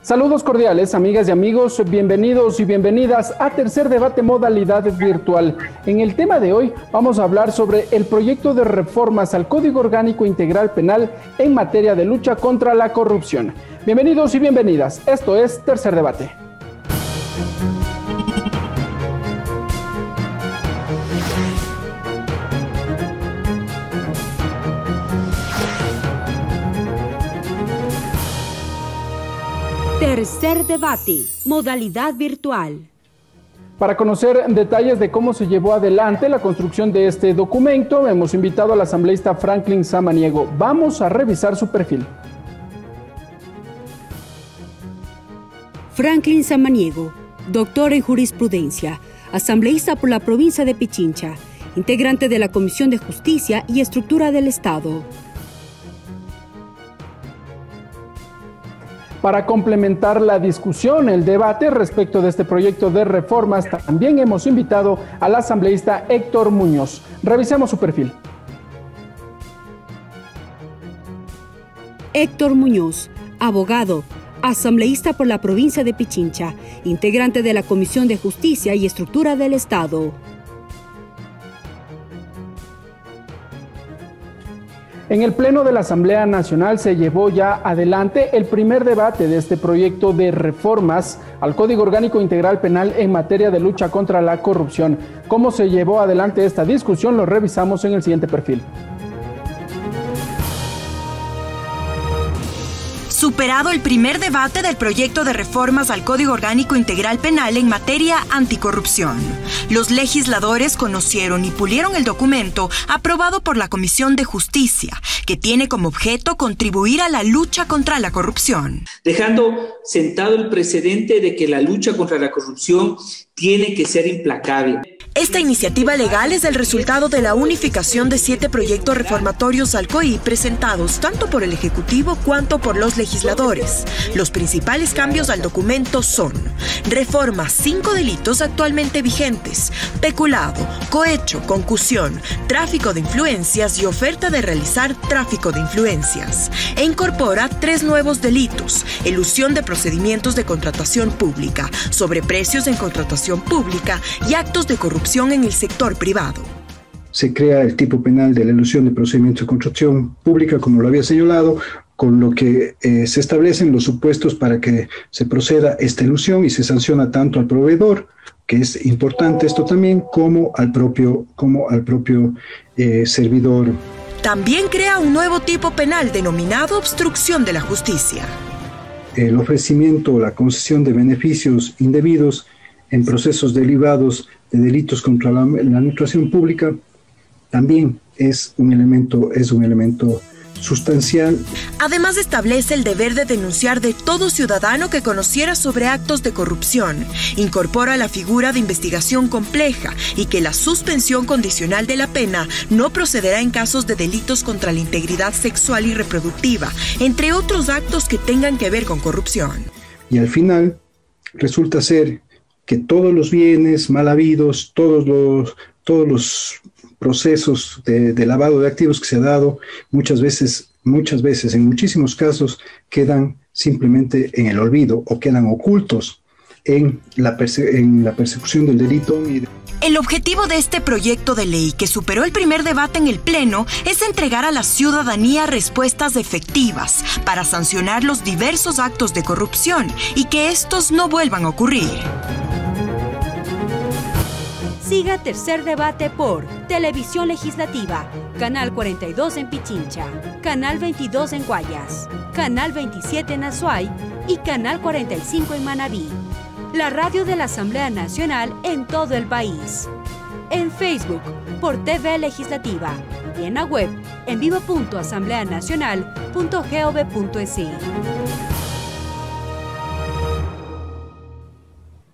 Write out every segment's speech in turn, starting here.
Saludos cordiales, amigas y amigos, bienvenidos y bienvenidas a Tercer Debate Modalidad Virtual. En el tema de hoy vamos a hablar sobre el proyecto de reformas al Código Orgánico Integral Penal en materia de lucha contra la corrupción. Bienvenidos y bienvenidas, esto es Tercer Debate. Tercer Debate, modalidad virtual. Para conocer detalles de cómo se llevó adelante la construcción de este documento, hemos invitado al asambleísta Franklin Samaniego. Vamos a revisar su perfil. Franklin Samaniego, doctor en jurisprudencia, asambleísta por la provincia de Pichincha, integrante de la Comisión de Justicia y Estructura del Estado. Para complementar la discusión, el debate respecto de este proyecto de reformas, también hemos invitado al asambleísta Héctor Muñoz. Revisemos su perfil. Héctor Muñoz, abogado, asambleísta por la provincia de Pichincha, integrante de la Comisión de Justicia y Estructura del Estado. En el Pleno de la Asamblea Nacional se llevó ya adelante el primer debate de este proyecto de reformas al Código Orgánico Integral Penal en materia de lucha contra la corrupción. ¿Cómo se llevó adelante esta discusión? Lo revisamos en el siguiente perfil. Superado el primer debate del proyecto de reformas al Código Orgánico Integral Penal en materia anticorrupción, los legisladores conocieron y pulieron el documento aprobado por la Comisión de Justicia, que tiene como objeto contribuir a la lucha contra la corrupción. Dejando sentado el precedente de que la lucha contra la corrupción tiene que ser implacable. Esta iniciativa legal es el resultado de la unificación de 7 proyectos reformatorios al COI presentados tanto por el Ejecutivo cuanto por los legisladores. Los principales cambios al documento son: reforma 5 delitos actualmente vigentes: peculado, cohecho, concusión, tráfico de influencias y oferta de realizar tráfico de influencias. E incorpora 3 nuevos delitos: elusión de procedimientos de contratación pública, sobreprecios en contratación pública y actos de corrupción en el sector privado. Se crea el tipo penal de la elusión de procedimientos de contratación pública, como lo había señalado, con lo que se establecen los supuestos para que se proceda esta elusión y se sanciona tanto al proveedor, que es importante esto también, como al propio servidor. También crea un nuevo tipo penal denominado obstrucción de la justicia. El ofrecimiento o la concesión de beneficios indebidos en procesos derivados de delitos contra la administración pública también es un elemento sustancial. Además, establece el deber de denunciar de todo ciudadano que conociera sobre actos de corrupción. Incorpora la figura de investigación compleja y que la suspensión condicional de la pena no procederá en casos de delitos contra la integridad sexual y reproductiva, entre otros actos que tengan que ver con corrupción. Y al final resulta ser que todos los bienes mal habidos, todos los procesos de lavado de activos que se ha dado, muchas veces, en muchísimos casos, quedan simplemente en el olvido o quedan ocultos en la persecución del delito. El objetivo de este proyecto de ley, que superó el primer debate en el Pleno, es entregar a la ciudadanía respuestas efectivas para sancionar los diversos actos de corrupción y que estos no vuelvan a ocurrir. Siga Tercer Debate por Televisión Legislativa, Canal 42 en Pichincha, Canal 22 en Guayas, Canal 27 en Azuay y Canal 45 en Manabí. La radio de la Asamblea Nacional en todo el país. En Facebook por TV Legislativa y en la web en vivo.asambleanacional.gov.es.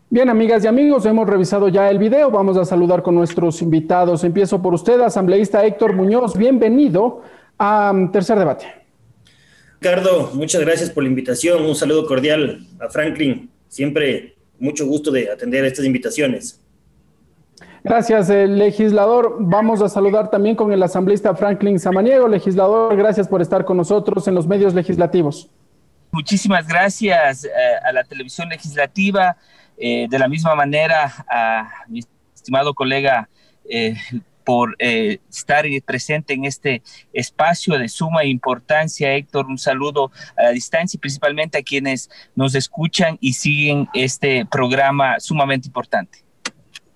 Bien, amigas y amigos, hemos revisado ya el video. Vamos a saludar con nuestros invitados. Empiezo por usted, asambleísta Héctor Muñoz. Bienvenido a Tercer Debate. Ricardo, muchas gracias por la invitación. Un saludo cordial a Franklin. Siempre mucho gusto de atender estas invitaciones. Gracias, legislador. Vamos a saludar también con el asambleísta Franklin Samaniego. Legislador, gracias por estar con nosotros en los medios legislativos. Muchísimas gracias a la televisión legislativa, de la misma manera a mi estimado colega por estar presente en este espacio de suma importancia. Héctor, un saludo a la distancia y principalmente a quienes nos escuchan y siguen este programa sumamente importante.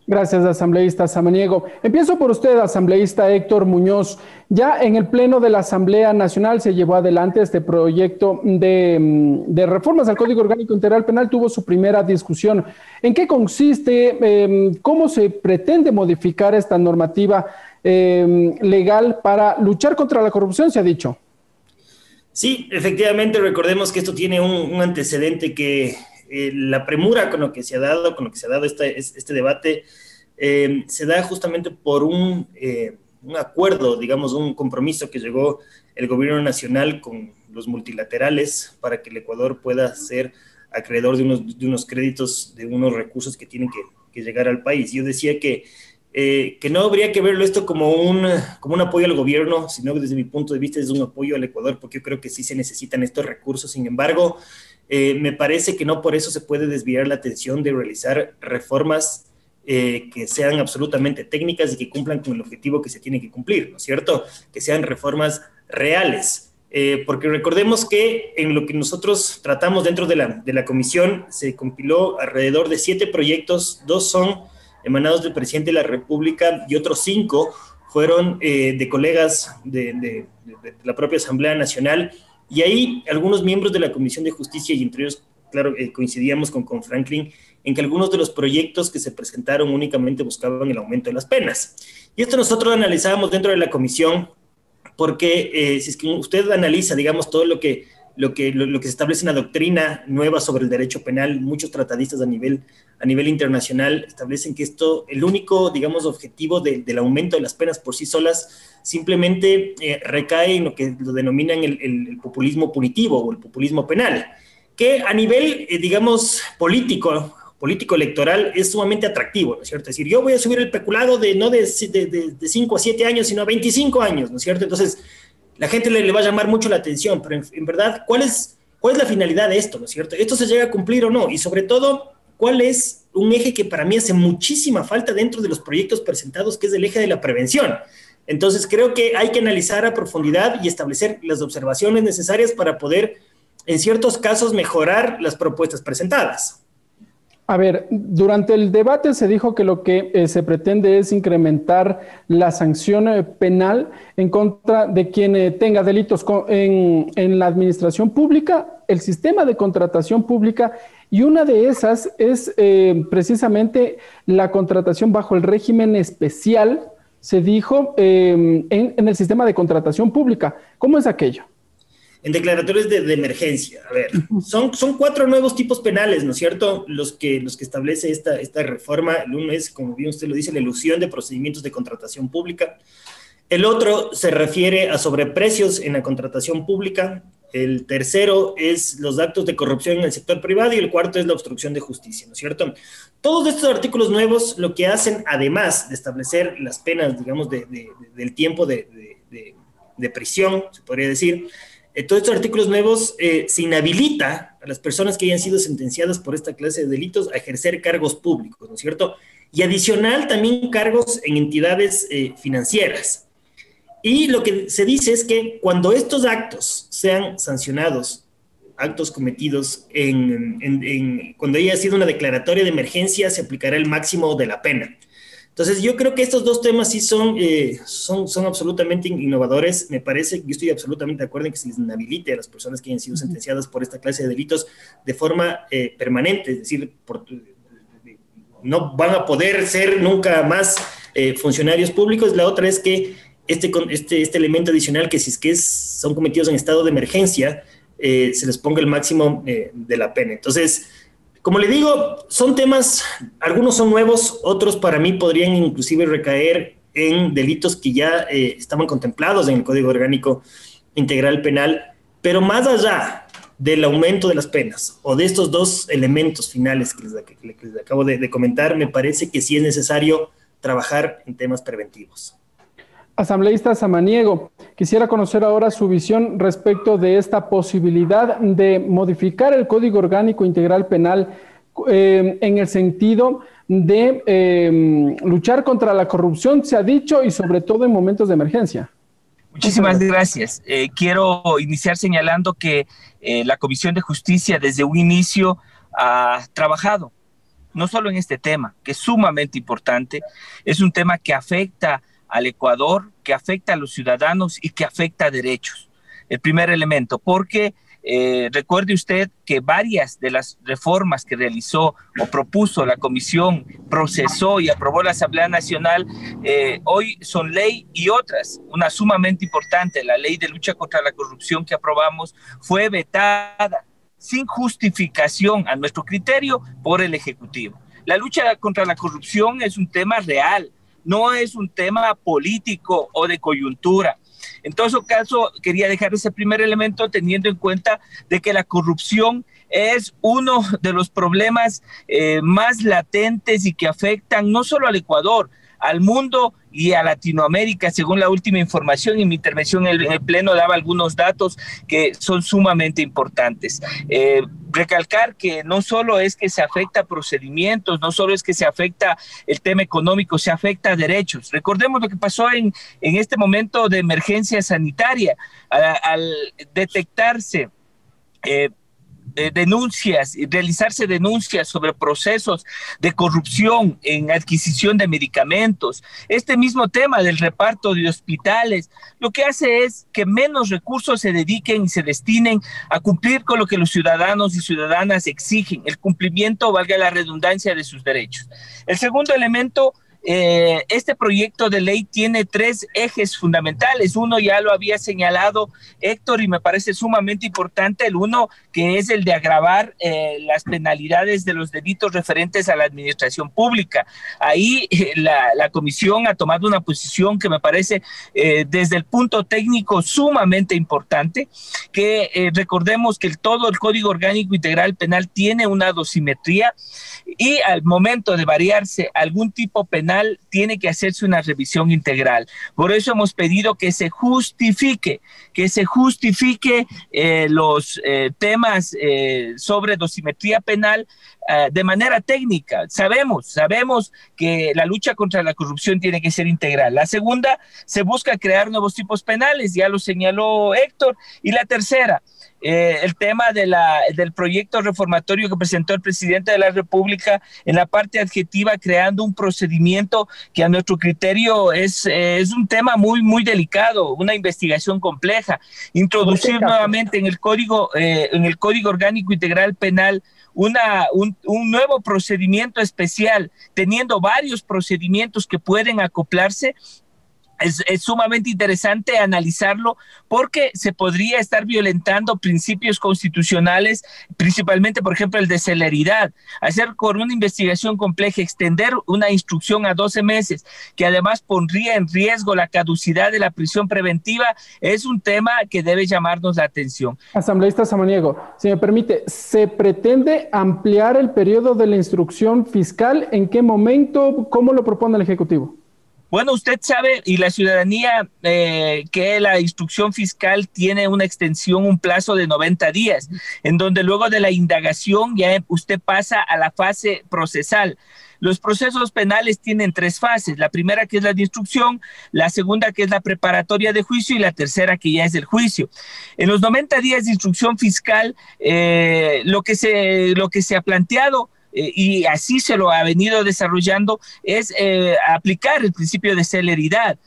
Gracias, asambleísta Samaniego. Empiezo por usted, asambleísta Héctor Muñoz. Ya en el Pleno de la Asamblea Nacional se llevó adelante este proyecto de reformas al Código Orgánico Integral Penal, tuvo su primera discusión. ¿En qué consiste? ¿Cómo se pretende modificar esta normativa legal para luchar contra la corrupción, se ha dicho? Sí, efectivamente, recordemos que esto tiene un antecedente que la premura con lo que se ha dado, este debate, se da justamente por un acuerdo, digamos, un compromiso que llegó el gobierno nacional con los multilaterales para que el Ecuador pueda ser acreedor de unos créditos, de unos recursos que tienen que llegar al país. Yo decía que no habría que verlo esto como un apoyo al gobierno, sino que desde mi punto de vista es un apoyo al Ecuador, porque yo creo que sí se necesitan estos recursos. Sin embargo, me parece que no por eso se puede desviar la atención de realizar reformas que sean absolutamente técnicas y que cumplan con el objetivo que se tiene que cumplir, ¿no es cierto? Que sean reformas reales. Porque recordemos que en lo que nosotros tratamos dentro de la comisión se compiló alrededor de 7 proyectos, 2 son emanados del presidente de la República y otros 5 fueron de colegas de la propia Asamblea Nacional. Y ahí algunos miembros de la Comisión de Justicia, y entre ellos, claro, coincidíamos con Franklin, en que algunos de los proyectos que se presentaron únicamente buscaban el aumento de las penas. Y esto nosotros analizábamos dentro de la comisión, porque si es que usted analiza, digamos, todo lo que se establece en la doctrina nueva sobre el derecho penal, muchos tratadistas a nivel internacional establecen que esto, el único, digamos, objetivo del aumento de las penas por sí solas, simplemente recae en lo que lo denominan el populismo punitivo o el populismo penal, que a nivel, digamos, político-electoral es sumamente atractivo, ¿no es cierto? Es decir, yo voy a subir el peculado no de 5 a 7 años, sino a 25 años, ¿no es cierto? Entonces, la gente le va a llamar mucho la atención, pero en verdad, ¿cuál es la finalidad de esto, ¿no es cierto? ¿Esto se llega a cumplir o no? Y sobre todo, ¿cuál es un eje que para mí hace muchísima falta dentro de los proyectos presentados, que es el eje de la prevención? Entonces, creo que hay que analizar a profundidad y establecer las observaciones necesarias para poder, en ciertos casos, mejorar las propuestas presentadas. A ver, durante el debate se dijo que lo que se pretende es incrementar la sanción penal en contra de quien tenga delitos en la administración pública, el sistema de contratación pública, y una de esas es precisamente la contratación bajo el régimen especial, se dijo, en el sistema de contratación pública. ¿Cómo es aquello? En declaratorios de emergencia. A ver, son 4 nuevos tipos penales, ¿no es cierto? Los que establece esta reforma. El uno es, como bien usted lo dice, la elusión de procedimientos de contratación pública. El otro se refiere a sobreprecios en la contratación pública. El tercero es los actos de corrupción en el sector privado y el cuarto es la obstrucción de justicia, ¿no es cierto? Todos estos artículos nuevos lo que hacen, además de establecer las penas, digamos, del tiempo de prisión, se podría decir, todos estos artículos nuevos se inhabilita a las personas que hayan sido sentenciadas por esta clase de delitos a ejercer cargos públicos, ¿no es cierto? Y adicional también cargos en entidades financieras. Y lo que se dice es que cuando estos actos sean sancionados, actos cometidos cuando haya sido una declaratoria de emergencia, se aplicará el máximo de la pena. Entonces, yo creo que estos dos temas sí son absolutamente innovadores. Me parece, yo estoy absolutamente de acuerdo en que se les inhabilite a las personas que hayan sido sentenciadas por esta clase de delitos de forma permanente, es decir, no van a poder ser nunca más funcionarios públicos. La otra es que este elemento adicional, que si es que son cometidos en estado de emergencia, se les ponga el máximo de la pena. Entonces, como le digo, son temas, algunos son nuevos, otros para mí podrían inclusive recaer en delitos que ya estaban contemplados en el Código Orgánico Integral Penal, pero más allá del aumento de las penas o de estos dos elementos finales que les acabo de comentar, me parece que sí es necesario trabajar en temas preventivos. Asambleísta Samaniego, quisiera conocer ahora su visión respecto de esta posibilidad de modificar el Código Orgánico Integral Penal en el sentido de luchar contra la corrupción, se ha dicho, y sobre todo en momentos de emergencia. Muchísimas gracias. Quiero iniciar señalando que la Comisión de Justicia desde un inicio ha trabajado, no solo en este tema, que es sumamente importante, es un tema que afecta al Ecuador, que afecta a los ciudadanos y que afecta a derechos. El primer elemento, porque recuerde usted que varias de las reformas que realizó o propuso la Comisión, procesó y aprobó la Asamblea Nacional, hoy son ley, y otras, una sumamente importante, la Ley de Lucha contra la Corrupción que aprobamos, fue vetada sin justificación a nuestro criterio por el Ejecutivo. La lucha contra la corrupción es un tema real, no es un tema político o de coyuntura. En todo caso, quería dejar ese primer elemento teniendo en cuenta de que la corrupción es uno de los problemas más latentes y que afectan no solo al Ecuador, al mundo y a Latinoamérica, según la última información. En mi intervención en el Pleno daba algunos datos que son sumamente importantes. Recalcar que no solo es que se afecta a procedimientos, no solo es que se afecta el tema económico, se afecta a derechos. Recordemos lo que pasó en este momento de emergencia sanitaria. Al detectarse denuncias y realizarse denuncias sobre procesos de corrupción en adquisición de medicamentos, este mismo tema del reparto de hospitales, lo que hace es que menos recursos se dediquen y se destinen a cumplir con lo que los ciudadanos y ciudadanas exigen, el cumplimiento, valga la redundancia, de sus derechos. El segundo elemento, este proyecto de ley tiene 3 ejes fundamentales. Uno ya lo había señalado Héctor y me parece sumamente importante. El uno, que es el de agravar las penalidades de los delitos referentes a la administración pública. Ahí la comisión ha tomado una posición que me parece desde el punto técnico sumamente importante, que recordemos que todo el Código Orgánico Integral Penal tiene una dosimetría y al momento de variarse algún tipo penal tiene que hacerse una revisión integral. Por eso hemos pedido que se justifique los temas sobre dosimetría penal de manera técnica. Sabemos que la lucha contra la corrupción tiene que ser integral. La segunda, se busca crear nuevos tipos penales, ya lo señaló Héctor. Y la tercera, el tema del proyecto reformatorio que presentó el presidente de la República en la parte adjetiva, creando un procedimiento que a nuestro criterio es un tema muy, muy delicado, una investigación compleja. Introducir nuevamente en el Código Orgánico Integral Penal un nuevo procedimiento especial, teniendo varios procedimientos que pueden acoplarse. Es sumamente interesante analizarlo porque se podría estar violentando principios constitucionales, principalmente, por ejemplo, el de celeridad. Hacer con una investigación compleja, extender una instrucción a 12 meses, que además pondría en riesgo la caducidad de la prisión preventiva, es un tema que debe llamarnos la atención. Asambleísta Samaniego, si me permite, ¿se pretende ampliar el periodo de la instrucción fiscal? ¿En qué momento? ¿Cómo lo propone el Ejecutivo? Bueno, usted sabe, y la ciudadanía, que la instrucción fiscal tiene una extensión, un plazo de 90 días, en donde luego de la indagación ya usted pasa a la fase procesal. Los procesos penales tienen 3 fases, la primera que es la de instrucción, la segunda que es la preparatoria de juicio y la tercera que ya es el juicio. En los 90 días de instrucción fiscal, lo que se ha planteado, y así se lo ha venido desarrollando, es aplicar el principio de celeridad.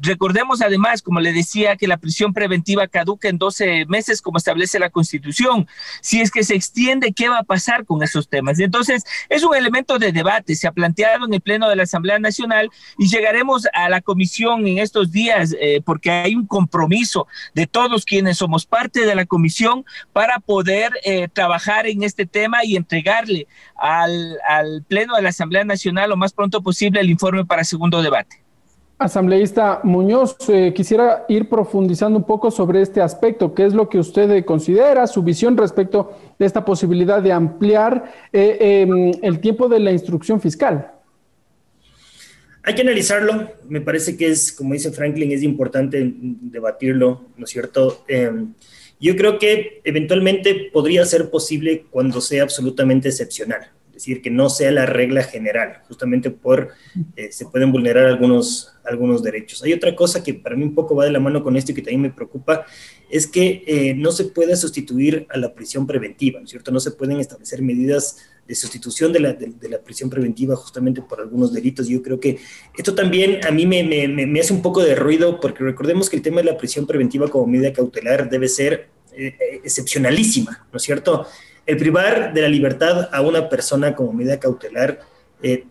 Recordemos además, como le decía, que la prisión preventiva caduca en 12 meses como establece la Constitución. Si es que se extiende, ¿qué va a pasar con esos temas? Entonces, es un elemento de debate, se ha planteado en el Pleno de la Asamblea Nacional y llegaremos a la comisión en estos días porque hay un compromiso de todos quienes somos parte de la comisión para poder trabajar en este tema y entregarle al Pleno de la Asamblea Nacional lo más pronto posible el informe para segundo debate. Asambleísta Muñoz, quisiera ir profundizando un poco sobre este aspecto. ¿Qué es lo que usted considera, su visión respecto de esta posibilidad de ampliar el tiempo de la instrucción fiscal? Hay que analizarlo. Me parece que es, como dice Franklin, es importante debatirlo, ¿no es cierto? Yo creo que eventualmente podría ser posible cuando sea absolutamente excepcional. Es decir, que no sea la regla general, justamente se pueden vulnerar algunos derechos. Hay otra cosa que para mí un poco va de la mano con esto y que también me preocupa, es que no se puede sustituir a la prisión preventiva, ¿no es cierto? No se pueden establecer medidas de sustitución de la prisión preventiva justamente por algunos delitos. Yo creo que esto también a mí me hace un poco de ruido, porque recordemos que el tema de la prisión preventiva como medida cautelar debe ser excepcionalísima, ¿no es cierto? El privar de la libertad a una persona como medida cautelar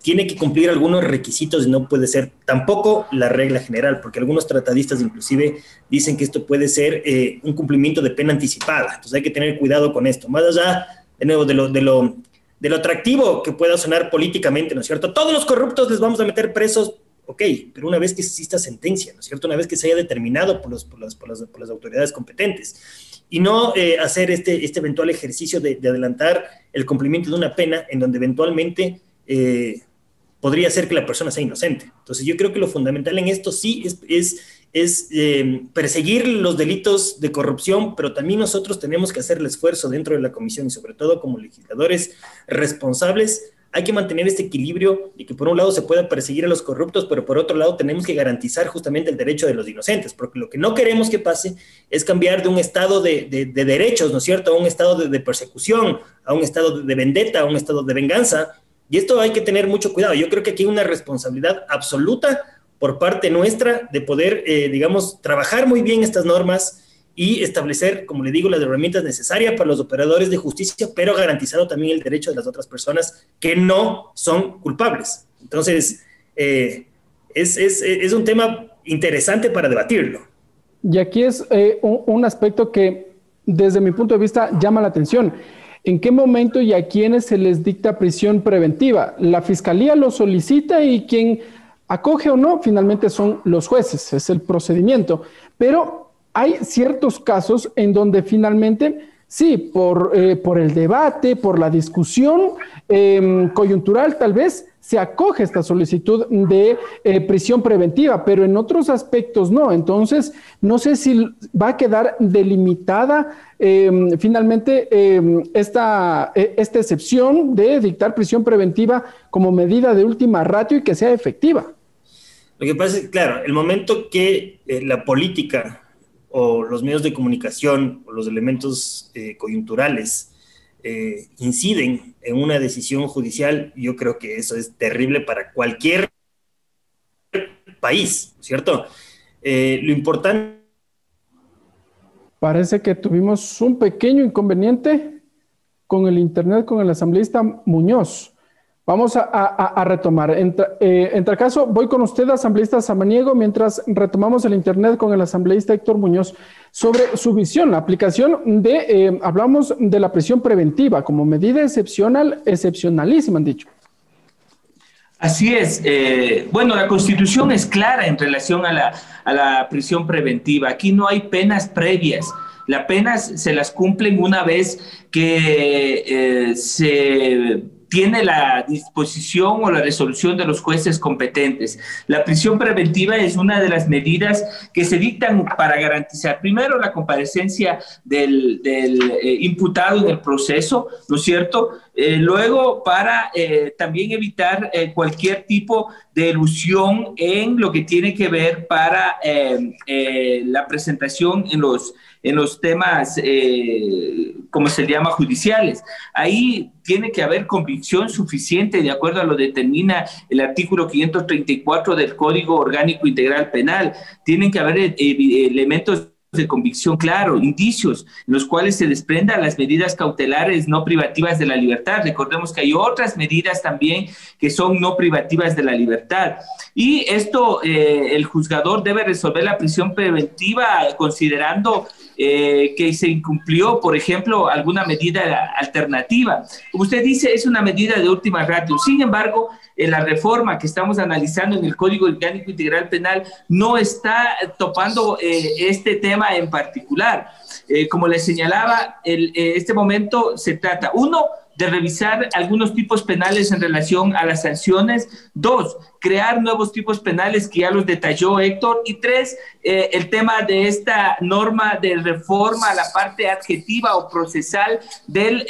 tiene que cumplir algunos requisitos y no puede ser tampoco la regla general, porque algunos tratadistas inclusive dicen que esto puede ser un cumplimiento de pena anticipada. Entonces hay que tener cuidado con esto. Más allá, de nuevo, de lo atractivo que pueda sonar políticamente, ¿no es cierto? Todos los corruptos les vamos a meter presos, ok, pero una vez que exista sentencia, ¿no es cierto? Una vez que se haya determinado por las autoridades competentes. Y no hacer este eventual ejercicio de adelantar el cumplimiento de una pena en donde eventualmente podría ser que la persona sea inocente. Entonces yo creo que lo fundamental en esto sí es perseguir los delitos de corrupción, pero también nosotros tenemos que hacer el esfuerzo dentro de la comisión y sobre todo como legisladores responsables. Hay que mantener este equilibrio y que por un lado se pueda perseguir a los corruptos, pero por otro lado tenemos que garantizar justamente el derecho de los inocentes, porque lo que no queremos que pase es cambiar de un estado de derechos, ¿no es cierto?, a un estado de persecución, a un estado de vendetta, a un estado de venganza, y esto hay que tener mucho cuidado. Yo creo que aquí hay una responsabilidad absoluta por parte nuestra de poder, digamos, trabajar muy bien estas normas y establecer, como le digo, las herramientas necesarias para los operadores de justicia, pero garantizando también el derecho de las otras personas que no son culpables. Entonces, es un tema interesante para debatirlo. Y aquí es un aspecto que, desde mi punto de vista, llama la atención. ¿En qué momento y a quiénes se les dicta prisión preventiva? La Fiscalía lo solicita y quien acoge o no, finalmente son los jueces, es el procedimiento. Pero hay ciertos casos en donde finalmente, sí, por el debate, por la discusión coyuntural tal vez, se acoge esta solicitud de prisión preventiva, pero en otros aspectos no. Entonces, no sé si va a quedar delimitada finalmente esta excepción de dictar prisión preventiva como medida de última ratio y que sea efectiva. Lo que pasa es, claro, el momento que la política o los medios de comunicación o los elementos coyunturales inciden en una decisión judicial, yo creo que eso es terrible para cualquier país, ¿cierto? Lo importante... Parece que tuvimos un pequeño inconveniente con el internet, con el asambleísta Muñoz. Vamos a retomar. En tal caso, voy con usted, asambleísta Samaniego, mientras retomamos el internet con el asambleísta Héctor Muñoz sobre su visión, la aplicación de, hablamos de la prisión preventiva como medida excepcionalísima, han dicho. Así es. Bueno, la Constitución es clara en relación a la prisión preventiva. Aquí no hay penas previas. Las penas se las cumplen una vez que se tiene la disposición o la resolución de los jueces competentes. La prisión preventiva es una de las medidas que se dictan para garantizar, primero, la comparecencia del imputado en el proceso, ¿no es cierto? Luego, para también evitar cualquier tipo de elusión en lo que tiene que ver para la presentación en los temas, como se llama, judiciales. Ahí tiene que haber convicción suficiente, de acuerdo a lo que determina el artículo 534 del Código Orgánico Integral Penal. Tienen que haber elementos de convicción, claro, indicios en los cuales se desprendan las medidas cautelares no privativas de la libertad. Recordemos que hay otras medidas también que son no privativas de la libertad. Y esto, el juzgador debe resolver la prisión preventiva considerando que se incumplió, por ejemplo, alguna medida alternativa. Como usted dice, es una medida de última ratio. Sin embargo, la reforma que estamos analizando en el Código Orgánico Integral Penal no está topando este tema en particular. Como les señalaba, este momento se trata, uno, de revisar algunos tipos penales en relación a las sanciones. 2, crear nuevos tipos penales que ya los detalló Héctor. Y 3, el tema de esta norma de reforma a la parte adjetiva o procesal del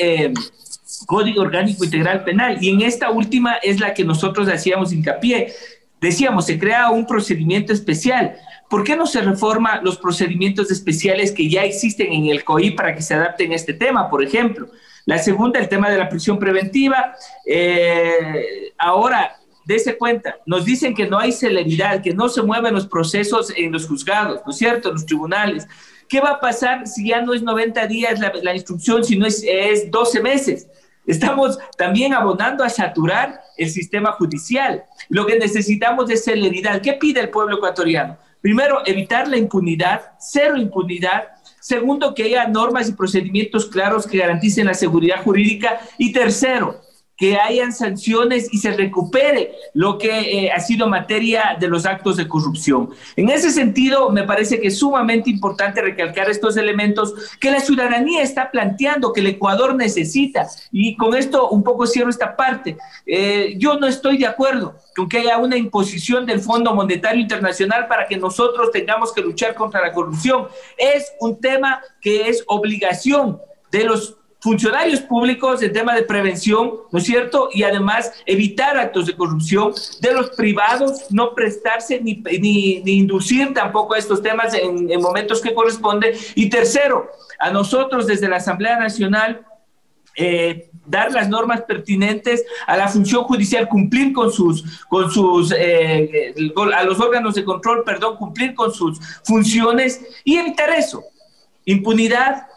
Código Orgánico Integral Penal. Y en esta última es la que nosotros hacíamos hincapié. Decíamos, se crea un procedimiento especial. ¿Por qué no se reforma los procedimientos especiales que ya existen en el COI para que se adapten a este tema, por ejemplo? La segunda, el tema de la prisión preventiva. Ahora, dése cuenta, nos dicen que no hay celeridad, que no se mueven los procesos en los juzgados, ¿no es cierto?, en los tribunales. ¿Qué va a pasar si ya no es 90 días la instrucción, sino es 12 meses? Estamos también abonando a saturar el sistema judicial. Lo que necesitamos es celeridad. ¿Qué pide el pueblo ecuatoriano? Primero, evitar la impunidad, 0 impunidad. Segundo, que haya normas y procedimientos claros que garanticen la seguridad jurídica. Y tercero, que hayan sanciones y se recupere lo que ha sido materia de los actos de corrupción. En ese sentido, me parece que es sumamente importante recalcar estos elementos que la ciudadanía está planteando, que el Ecuador necesita. Y con esto un poco cierro esta parte. Yo no estoy de acuerdo con que haya una imposición del Fondo Monetario Internacional para que nosotros tengamos que luchar contra la corrupción. Es un tema que es obligación de los funcionarios públicos en tema de prevención, ¿no es cierto? Y además evitar actos de corrupción de los privados, no prestarse ni inducir tampoco a estos temas en momentos que corresponde. Y tercero, a nosotros desde la Asamblea Nacional dar las normas pertinentes a la función judicial, cumplir con a los órganos de control, cumplir con sus funciones y evitar eso, impunidad,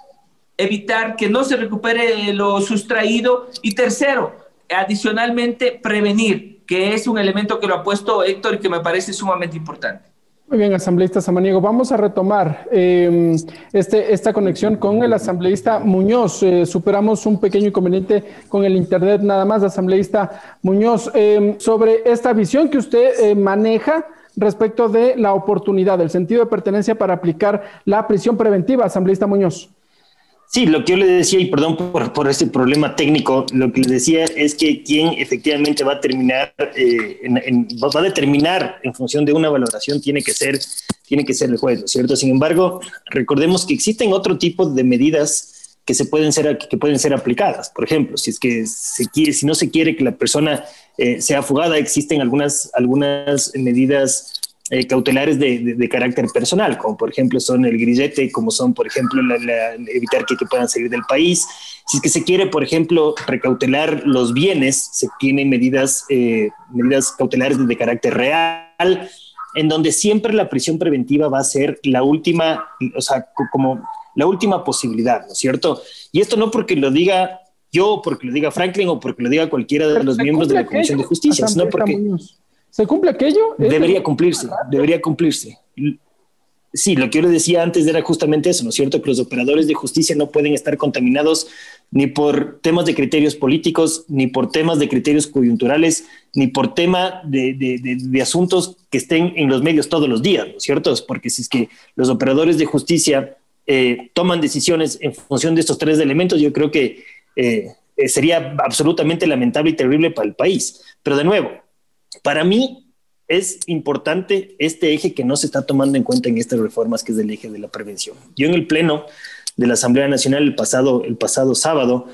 evitar que no se recupere lo sustraído y tercero, adicionalmente prevenir, que es un elemento que lo ha puesto Héctor y que me parece sumamente importante. Muy bien, asambleísta Samaniego. Vamos a retomar esta conexión con el asambleísta Muñoz. Superamos un pequeño inconveniente con el internet nada más, asambleísta Muñoz, sobre esta visión que usted maneja respecto de la oportunidad, el sentido de pertenencia para aplicar la prisión preventiva, asambleísta Muñoz. Sí, lo que yo le decía, y perdón por este problema técnico, lo que le decía es que quien efectivamente va a terminar, va a determinar en función de una valoración tiene que ser el juez, ¿no es cierto? Sin embargo, recordemos que existen otro tipo de medidas que pueden ser aplicadas. Por ejemplo, si no se quiere que la persona sea fugada, existen algunas medidas cautelares de carácter personal, como por ejemplo son el grillete, como son por ejemplo evitar que puedan salir del país. Si es que se quiere, por ejemplo, precautelar los bienes, se tienen medidas cautelares de carácter real, en donde siempre la prisión preventiva va a ser la última, o sea, como la última posibilidad, ¿no es cierto? Y esto no porque lo diga yo, porque lo diga Franklin o porque lo diga cualquiera de los miembros de la Comisión de Justicia, sino porque... ¿Se cumple aquello? Debería cumplirse. Sí, lo que yo le decía antes era justamente eso, ¿no es cierto? Que los operadores de justicia no pueden estar contaminados ni por temas de criterios políticos, ni por temas de criterios coyunturales, ni por tema de asuntos que estén en los medios todos los días, ¿no es cierto? Porque si es que los operadores de justicia toman decisiones en función de estos 3 elementos, yo creo que sería absolutamente lamentable y terrible para el país. Pero de nuevo, para mí es importante este eje que no se está tomando en cuenta en estas reformas, que es el eje de la prevención. Yo en el pleno de la Asamblea Nacional el pasado sábado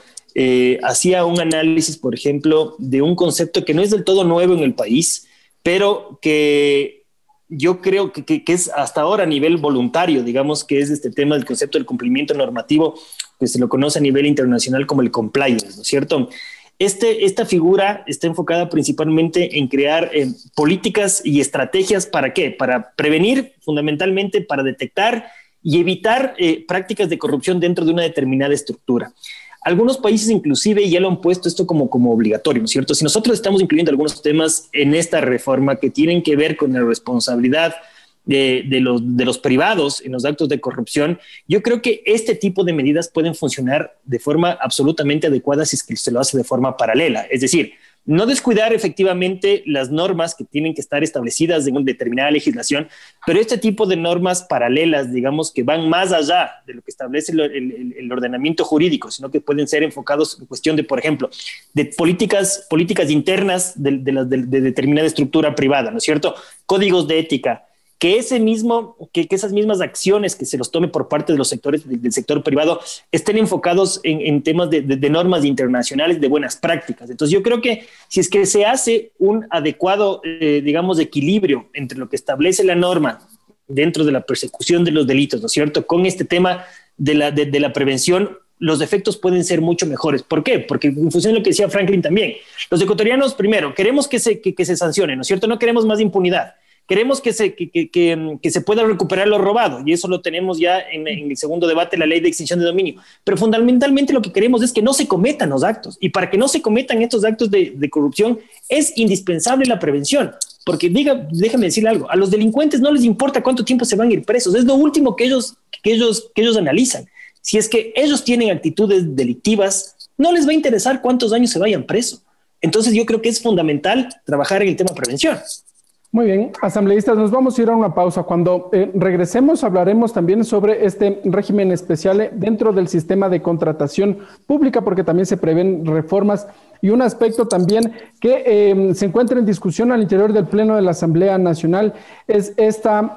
hacía un análisis, por ejemplo, de un concepto que no es del todo nuevo en el país, pero que yo creo que es hasta ahora a nivel voluntario, digamos, que es este tema del concepto del cumplimiento normativo, que se lo conoce a nivel internacional como el compliance, ¿no es cierto? Esta figura está enfocada principalmente en crear políticas y estrategias. ¿Para qué? Para prevenir, fundamentalmente, para detectar y evitar prácticas de corrupción dentro de una determinada estructura. Algunos países inclusive ya lo han puesto esto como obligatorio, ¿no es cierto? Si nosotros estamos incluyendo algunos temas en esta reforma que tienen que ver con la responsabilidad de los privados en los actos de corrupción, yo creo que este tipo de medidas pueden funcionar de forma absolutamente adecuada si es que se lo hace de forma paralela. Es decir, no descuidar efectivamente las normas que tienen que estar establecidas en una determinada legislación, pero este tipo de normas paralelas, digamos, que van más allá de lo que establece el ordenamiento jurídico, sino que pueden ser enfocados en cuestión de, por ejemplo, de políticas internas de determinada estructura privada, ¿no es cierto? Códigos de ética, que esas mismas acciones que se los tome por parte de los sectores del sector privado estén enfocados en temas de normas internacionales, de buenas prácticas. Entonces yo creo que si es que se hace un adecuado, digamos, equilibrio entre lo que establece la norma dentro de la persecución de los delitos, ¿no es cierto?, con este tema de la prevención, los efectos pueden ser mucho mejores. ¿Por qué? Porque en función de lo que decía Franklin también, los ecuatorianos, primero, queremos que se sancione, ¿no es cierto? No queremos más impunidad. Queremos que se pueda recuperar lo robado, y eso lo tenemos ya en el segundo debate, la ley de extinción de dominio. Pero fundamentalmente lo que queremos es que no se cometan los actos, y para que no se cometan estos actos de corrupción es indispensable la prevención. Porque déjame decirle algo, a los delincuentes no les importa cuánto tiempo se van a ir presos, es lo último que ellos analizan. Si es que ellos tienen actitudes delictivas, no les va a interesar cuántos años se vayan presos. Entonces yo creo que es fundamental trabajar en el tema prevención. Muy bien, asambleístas, nos vamos a ir a una pausa. Cuando regresemos hablaremos también sobre este régimen especial dentro del sistema de contratación pública, porque también se prevén reformas, y un aspecto también que se encuentra en discusión al interior del Pleno de la Asamblea Nacional es esta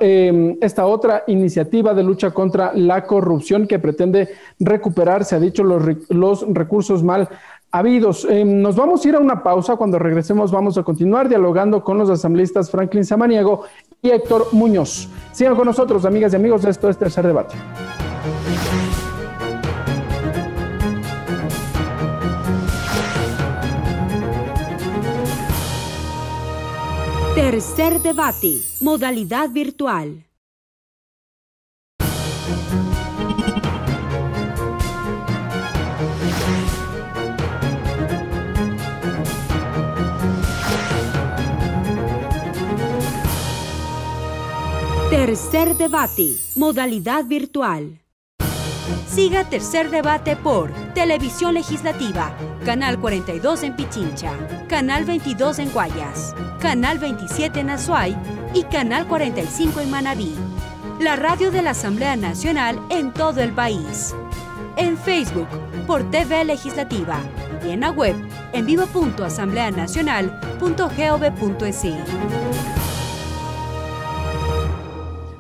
otra iniciativa de lucha contra la corrupción que pretende recuperar, se ha dicho, los recursos mal habidos. Nos vamos a ir a una pausa. Cuando regresemos vamos a continuar dialogando con los asambleístas Franklin Samaniego y Héctor Muñoz. Sigan con nosotros, amigas y amigos, esto es Tercer Debate. Tercer Debate, modalidad virtual. Tercer Debate, modalidad virtual. Siga Tercer Debate por Televisión Legislativa, Canal 42 en Pichincha, Canal 22 en Guayas, Canal 27 en Azuay y Canal 45 en Manabí. La radio de la Asamblea Nacional en todo el país. En Facebook por TV Legislativa y en la web en vivo.asambleanacional.gov.es.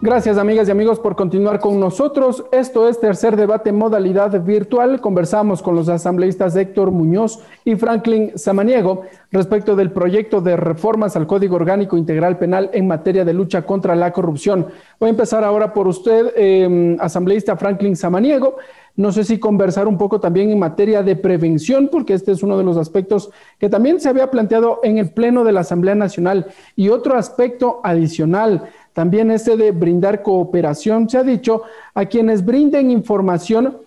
Gracias, amigas y amigos, por continuar con nosotros. Esto es Tercer Debate, modalidad virtual. Conversamos con los asambleístas Héctor Muñoz y Franklin Samaniego respecto del proyecto de reformas al Código Orgánico Integral Penal en materia de lucha contra la corrupción. Voy a empezar ahora por usted, asambleísta Franklin Samaniego. No sé si conversar un poco también en materia de prevención, porque este es uno de los aspectos que también se había planteado en el Pleno de la Asamblea Nacional. Y otro aspecto adicional, también este de brindar cooperación, se ha dicho, a quienes brinden información,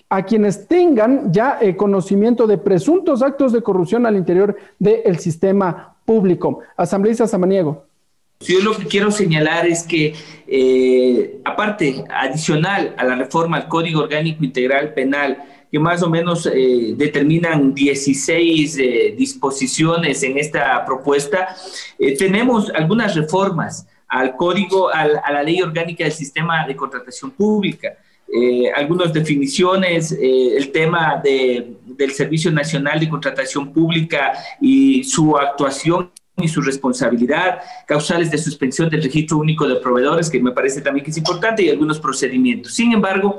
a quienes tengan ya conocimiento de presuntos actos de corrupción al interior del sistema público. Asambleísta Samaniego. Yo lo que quiero señalar es que, aparte, adicional a la reforma al Código Orgánico Integral Penal, que más o menos determinan 16 disposiciones en esta propuesta, tenemos algunas reformas al código, a la ley orgánica del sistema de contratación pública, algunas definiciones, el tema del Servicio Nacional de Contratación Pública y su actuación y su responsabilidad, causales de suspensión del Registro Único de Proveedores, que me parece también que es importante, y algunos procedimientos. Sin embargo,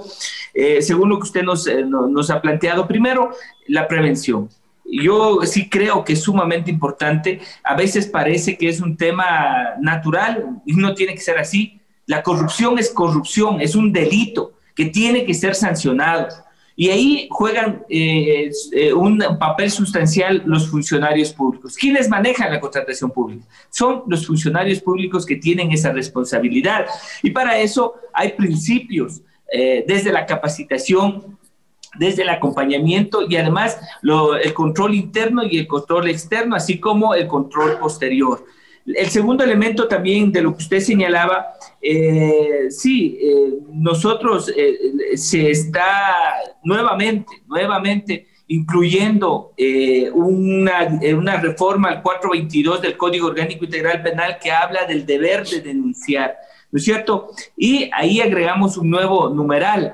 según lo que usted nos ha planteado, primero, la prevención. Yo sí creo que es sumamente importante. A veces parece que es un tema natural y no tiene que ser así. La corrupción, es un delito que tiene que ser sancionado. Y ahí juegan un papel sustancial los funcionarios públicos. ¿Quiénes manejan la contratación pública? Son los funcionarios públicos que tienen esa responsabilidad. Y para eso hay principios, desde la capacitación, desde el acompañamiento y además el control interno y el control externo, así como el control posterior. El segundo elemento también de lo que usted señalaba, nosotros se está nuevamente incluyendo una reforma al 422 del Código Orgánico Integral Penal que habla del deber de denunciar, ¿no es cierto? Y ahí agregamos un nuevo numeral.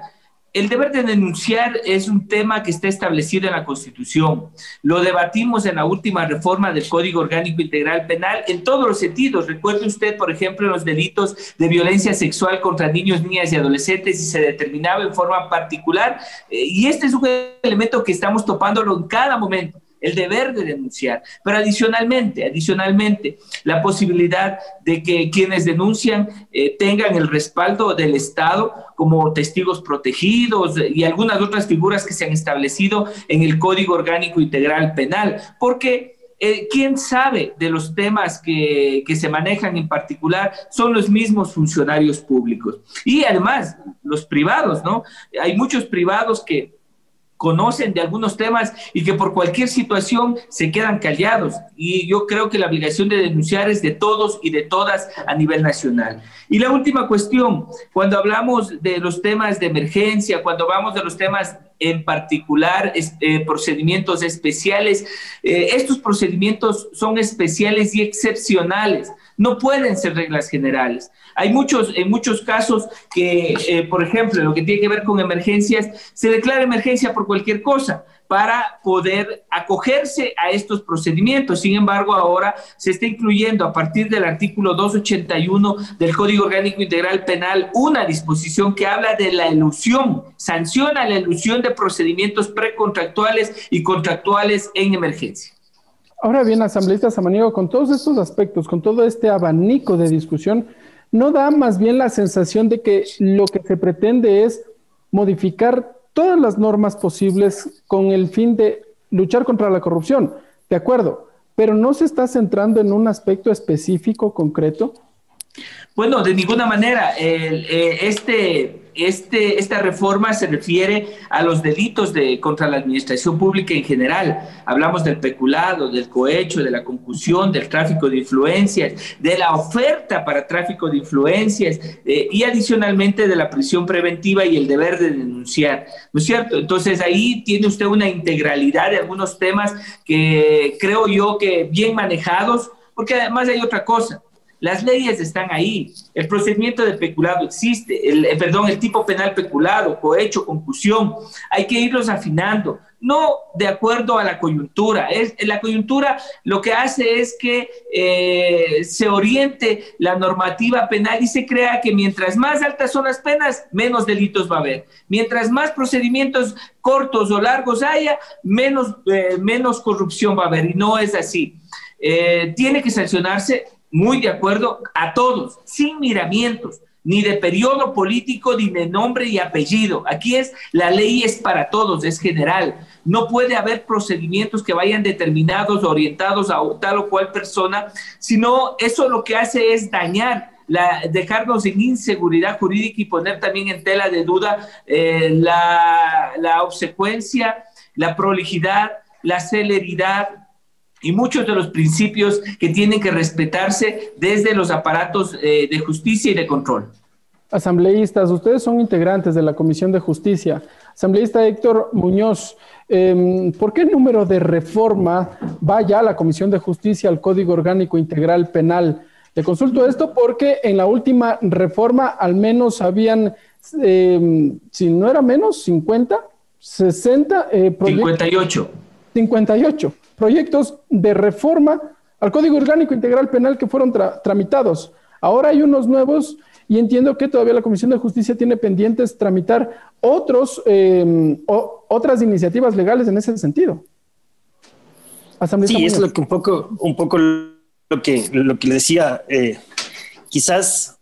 El deber de denunciar es un tema que está establecido en la Constitución. Lo debatimos en la última reforma del Código Orgánico Integral Penal en todos los sentidos. Recuerde usted, por ejemplo, los delitos de violencia sexual contra niños, niñas y adolescentes, y se determinaba en forma particular. Y este es un elemento que estamos topándolo en cada momento, el deber de denunciar. Pero adicionalmente, la posibilidad de que quienes denuncian tengan el respaldo del Estado como testigos protegidos y algunas otras figuras que se han establecido en el Código Orgánico Integral Penal, porque quien sabe de los temas que se manejan en particular son los mismos funcionarios públicos. Y además, los privados, ¿no? Hay muchos privados que conocen de algunos temas y que por cualquier situación se quedan callados. Y yo creo que la obligación de denunciar es de todos y de todas a nivel nacional. Y la última cuestión, cuando hablamos de los temas de emergencia, cuando hablamos de los temas en particular, procedimientos especiales, estos procedimientos son especiales y excepcionales. No pueden ser reglas generales. En muchos casos que, por ejemplo, en lo que tiene que ver con emergencias, se declara emergencia por cualquier cosa para poder acogerse a estos procedimientos. Sin embargo, ahora se está incluyendo a partir del artículo 281 del Código Orgánico Integral Penal una disposición que habla de la elusión, sanciona la elusión de procedimientos precontractuales y contractuales en emergencia. Ahora bien, asambleísta Samaniego, con todos estos aspectos, con todo este abanico de discusión, ¿no da más bien la sensación de que lo que se pretende es modificar todas las normas posibles con el fin de luchar contra la corrupción? De acuerdo, pero ¿no se está centrando en un aspecto específico, concreto? Bueno, de ninguna manera. Esta reforma se refiere a los delitos contra la administración pública en general. Hablamos del peculado, del cohecho, de la concusión, del tráfico de influencias, de la oferta para tráfico de influencias y adicionalmente de la prisión preventiva y el deber de denunciar, ¿no es cierto? Entonces ahí tiene usted una integralidad de algunos temas que creo yo que bien manejados, porque además hay otra cosa. Las leyes están ahí, el procedimiento de peculado existe, el tipo penal peculado, cohecho, concusión, hay que irlos afinando, no de acuerdo a la coyuntura. La coyuntura lo que hace es que se oriente la normativa penal y se crea que mientras más altas son las penas, menos delitos va a haber. Mientras más procedimientos cortos o largos haya, menos corrupción va a haber, y no es así. Tiene que sancionarse, muy de acuerdo, a todos, sin miramientos, ni de periodo político, ni de nombre y apellido. Aquí la ley es para todos, es general. No puede haber procedimientos que vayan determinados, orientados a tal o cual persona, sino eso lo que hace es dañar, dejarnos en inseguridad jurídica y poner también en tela de duda la obsecuencia, la prolijidad, la celeridad y muchos de los principios que tienen que respetarse desde los aparatos de justicia y de control. Asambleístas, ustedes son integrantes de la Comisión de Justicia. Asambleísta Héctor Muñoz, ¿por qué número de reforma va ya la Comisión de Justicia al Código Orgánico Integral Penal? Le consulto esto porque en la última reforma al menos habían, si no era menos, 50, 60 proyectos. 58 proyectos de reforma al Código Orgánico Integral Penal que fueron tramitados. Ahora hay unos nuevos y entiendo que todavía la Comisión de Justicia tiene pendientes tramitar otras iniciativas legales en ese sentido. Sí, es lo que un poco lo que le decía. Quizás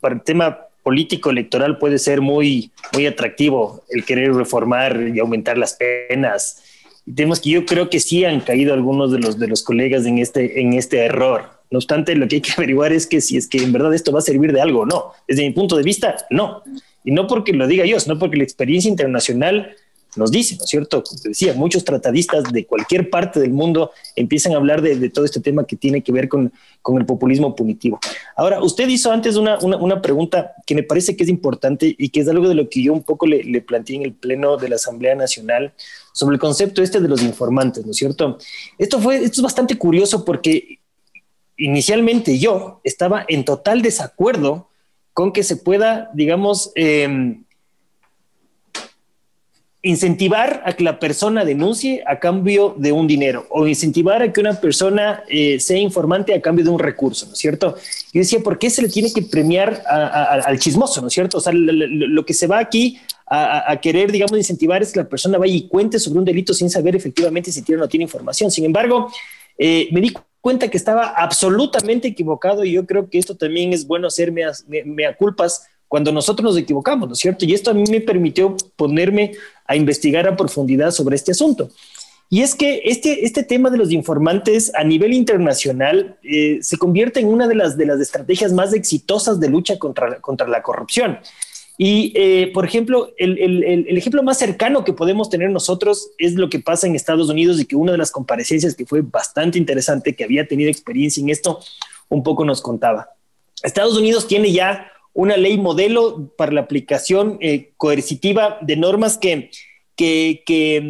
para el tema político electoral puede ser muy, muy atractivo el querer reformar y aumentar las penas. Tenemos que yo creo que sí han caído algunos de los colegas en este error. No obstante, lo que hay que averiguar es que si es que en verdad esto va a servir de algo o no. Desde mi punto de vista, no. Y no porque lo diga yo, sino porque la experiencia internacional nos dice, ¿no es cierto? Como te decía, muchos tratadistas de cualquier parte del mundo empiezan a hablar de todo este tema que tiene que ver con el populismo punitivo. Ahora, usted hizo antes una pregunta que me parece que es importante y que es algo de lo que yo un poco le planteé en el Pleno de la Asamblea Nacional sobre el concepto de los informantes, ¿no es cierto? Esto es bastante curioso porque inicialmente yo estaba en total desacuerdo con que se pueda, digamos, incentivar a que la persona denuncie a cambio de un dinero o incentivar a que una persona sea informante a cambio de un recurso, ¿no es cierto? Yo decía, ¿por qué se le tiene que premiar al chismoso, ¿no es cierto? O sea, lo que se va aquí a querer, digamos, incentivar es que la persona vaya y cuente sobre un delito sin saber efectivamente si tiene o no tiene información. Sin embargo, me di cuenta que estaba absolutamente equivocado y yo creo que esto también es bueno hacer mea culpas cuando nosotros nos equivocamos, ¿no es cierto? Y esto a mí me permitió ponerme a investigar a profundidad sobre este asunto. Y es que este tema de los informantes a nivel internacional se convierte en una de las estrategias más exitosas de lucha contra la corrupción. Y, por ejemplo, el ejemplo más cercano que podemos tener nosotros es lo que pasa en Estados Unidos y que una de las comparecencias que fue bastante interesante, que había tenido experiencia en esto, un poco nos contaba. Estados Unidos tiene ya una ley modelo para la aplicación coercitiva de normas que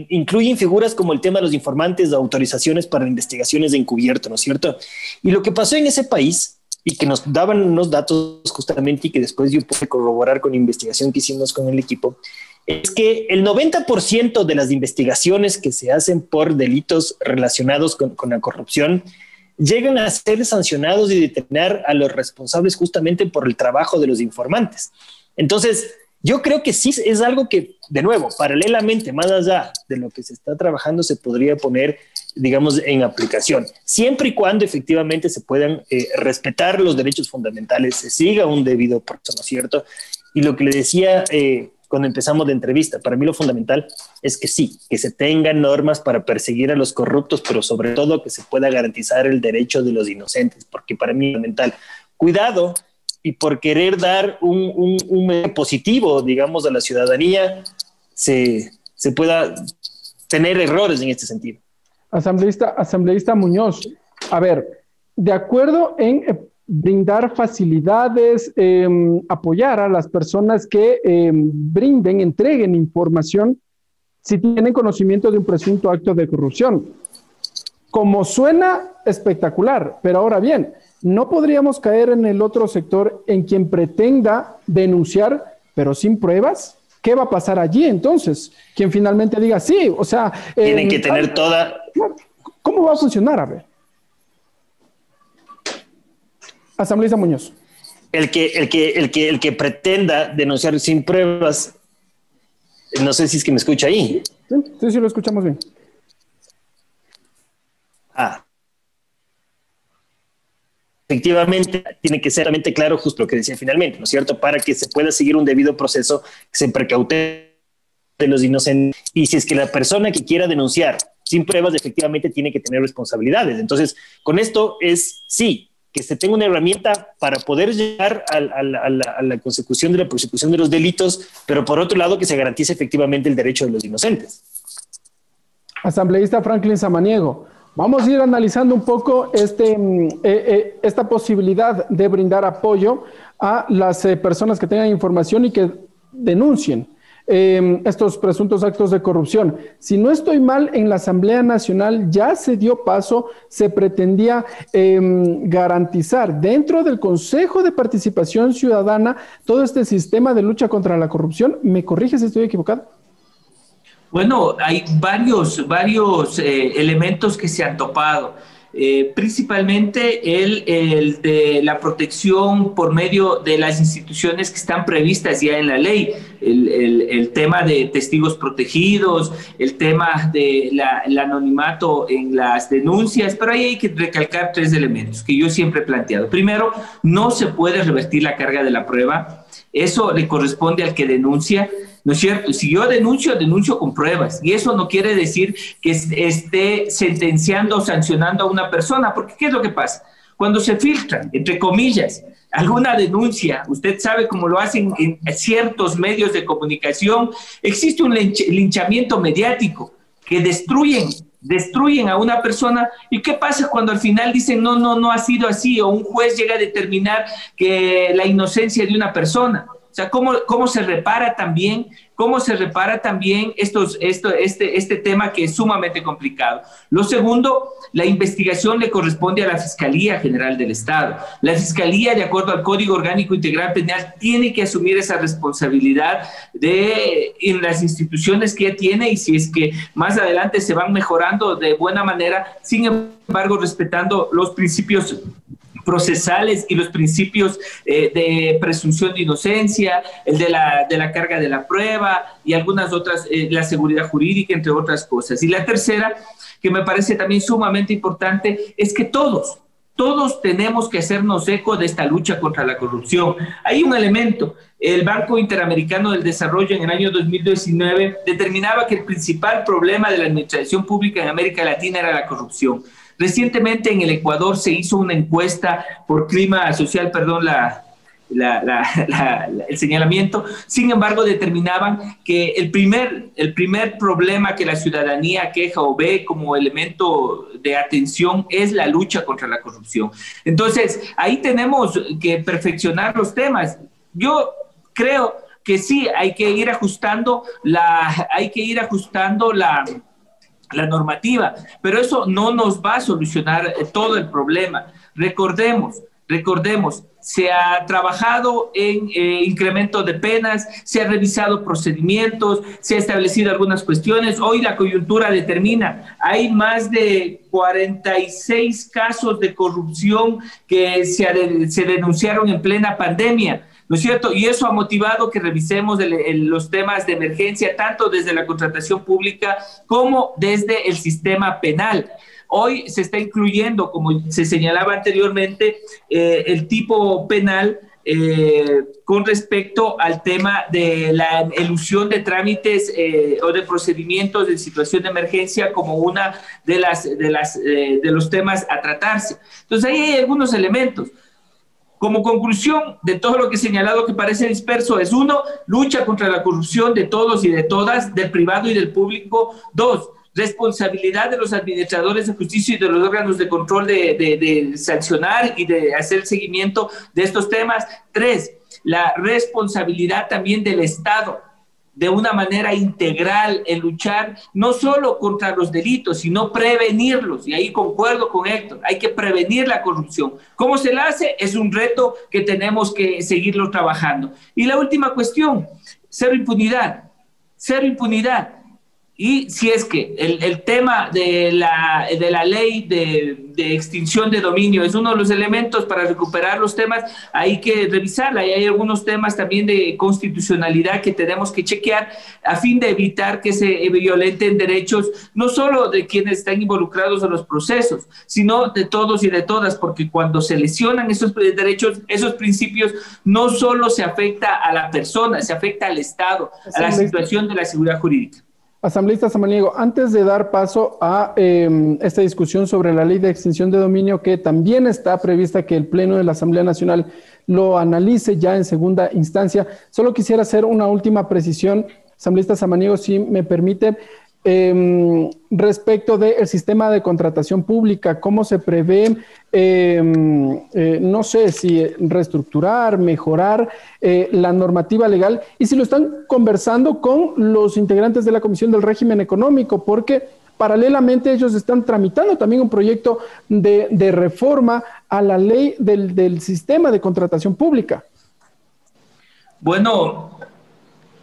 incluyen figuras como el tema de los informantes o autorizaciones para investigaciones de encubierto, ¿no es cierto? Y lo que pasó en ese país, y que nos daban unos datos justamente y que después yo pude corroborar con la investigación que hicimos con el equipo, es que el 90% de las investigaciones que se hacen por delitos relacionados con la corrupción llegan a ser sancionados y detener a los responsables justamente por el trabajo de los informantes. Entonces, yo creo que sí es algo que, de nuevo, paralelamente, más allá de lo que se está trabajando, se podría poner, digamos, en aplicación, siempre y cuando efectivamente se puedan respetar los derechos fundamentales, se siga un debido proceso, ¿no es cierto? Y lo que le decía cuando empezamos la entrevista, para mí lo fundamental es que sí, que se tengan normas para perseguir a los corruptos, pero sobre todo que se pueda garantizar el derecho de los inocentes, porque para mí es fundamental. Cuidado, y por querer dar un positivo, digamos, a la ciudadanía, se pueda tener errores en este sentido. Asambleísta Muñoz, a ver, de acuerdo en brindar facilidades, apoyar a las personas que entreguen información si tienen conocimiento de un presunto acto de corrupción. Como suena espectacular, pero ahora bien, no podríamos caer en el otro sector en quien pretenda denunciar, pero sin pruebas. ¿Qué va a pasar allí entonces? Quien finalmente diga sí, o sea... Tienen que tener toda... ¿Cómo va a funcionar? A ver. Asambleísta Muñoz. El que pretenda denunciar sin pruebas, no sé si es que me escucha ahí. Sí, lo escuchamos bien. Efectivamente, tiene que ser realmente claro justo lo que decía finalmente, ¿no es cierto? Para que se pueda seguir un debido proceso, que se precaute de los inocentes. Y si es que la persona que quiera denunciar sin pruebas, efectivamente tiene que tener responsabilidades. Entonces, con esto es, sí, que se tenga una herramienta para poder llegar a la consecución de la persecución de los delitos, pero por otro lado que se garantice efectivamente el derecho de los inocentes. Asambleísta Franklin Samaniego, vamos a ir analizando un poco esta posibilidad de brindar apoyo a las personas que tengan información y que denuncien estos presuntos actos de corrupción. Si no estoy mal, en la Asamblea Nacional ya se dio paso, se pretendía garantizar dentro del Consejo de Participación Ciudadana todo este sistema de lucha contra la corrupción. ¿Me corrige si estoy equivocado? Bueno, hay varios elementos que se han topado. Principalmente el de la protección por medio de las instituciones que están previstas ya en la ley, el tema de testigos protegidos, el tema del anonimato en las denuncias, pero ahí hay que recalcar 3 elementos que yo siempre he planteado. Primero, no se puede revertir la carga de la prueba, eso le corresponde al que denuncia. ¿No es cierto? Si yo denuncio con pruebas. Y eso no quiere decir que esté sentenciando o sancionando a una persona, porque ¿qué es lo que pasa? Cuando se filtran, entre comillas, alguna denuncia, usted sabe cómo lo hacen en ciertos medios de comunicación, existe un linchamiento mediático que destruyen a una persona. ¿Y qué pasa cuando al final dicen no ha sido así, o un juez llega a determinar que la inocencia de una persona? O sea, ¿cómo se repara también? ¿Cómo se repara también este tema que es sumamente complicado? Lo segundo, la investigación le corresponde a la Fiscalía General del Estado. La Fiscalía, de acuerdo al Código Orgánico Integral Penal, tiene que asumir esa responsabilidad en las instituciones que ya tiene, y si es que más adelante se van mejorando de buena manera, sin embargo, respetando los principios procesales y los principios de presunción de inocencia, el de la carga de la prueba y algunas otras, la seguridad jurídica, entre otras cosas. Y la tercera, que me parece también sumamente importante, es que todos tenemos que hacernos eco de esta lucha contra la corrupción. Hay un elemento: el Banco Interamericano del Desarrollo en el año 2019 determinaba que el principal problema de la administración pública en América Latina era la corrupción. Recientemente en el Ecuador se hizo una encuesta por clima social, el señalamiento. Sin embargo, determinaban que el primer problema que la ciudadanía queja o ve como elemento de atención es la lucha contra la corrupción. Entonces, ahí tenemos que perfeccionar los temas. Yo creo que sí, hay que ir ajustando la normativa, pero eso no nos va a solucionar todo el problema. Recordemos, se ha trabajado en incremento de penas, se ha revisado procedimientos, se ha establecido algunas cuestiones. Hoy la coyuntura determina, hay más de 46 casos de corrupción que se denunciaron en plena pandemia, ¿no es cierto? Y eso ha motivado que revisemos los temas de emergencia, tanto desde la contratación pública como desde el sistema penal. Hoy se está incluyendo, como se señalaba anteriormente, el tipo penal con respecto al tema de la elusión de trámites o de procedimientos de situación de emergencia como una de los temas a tratarse. Entonces ahí hay algunos elementos. Como conclusión de todo lo que he señalado, que parece disperso, es: 1, lucha contra la corrupción de todos y de todas, del privado y del público. 2, responsabilidad de los administradores de justicia y de los órganos de control de sancionar y de hacer seguimiento de estos temas. 3, la responsabilidad también del Estado, de una manera integral, en luchar no solo contra los delitos, sino prevenirlos. Y ahí concuerdo con Héctor, hay que prevenir la corrupción. ¿Cómo se la hace? Es un reto que tenemos que seguirlo trabajando. Y la última cuestión: cero impunidad. Y si es que el tema de la ley de extinción de dominio es uno de los elementos para recuperar los temas, hay que revisarla. Y hay algunos temas también de constitucionalidad que tenemos que chequear a fin de evitar que se violenten derechos, no solo de quienes están involucrados en los procesos, sino de todos y de todas, porque cuando se lesionan esos derechos, esos principios, no solo se afecta a la persona, se afecta al Estado, a la situación de la seguridad jurídica. Asambleísta Samaniego, antes de dar paso a esta discusión sobre la ley de extinción de dominio, que también está prevista que el Pleno de la Asamblea Nacional lo analice ya en segunda instancia, solo quisiera hacer una última precisión, asambleísta Samaniego, si me permite, respecto del sistema de contratación pública. ¿Cómo se prevé, no sé si reestructurar, mejorar la normativa legal? Y si lo están conversando con los integrantes de la Comisión del Régimen Económico, porque paralelamente ellos están tramitando también un proyecto de reforma a la ley del sistema de contratación pública.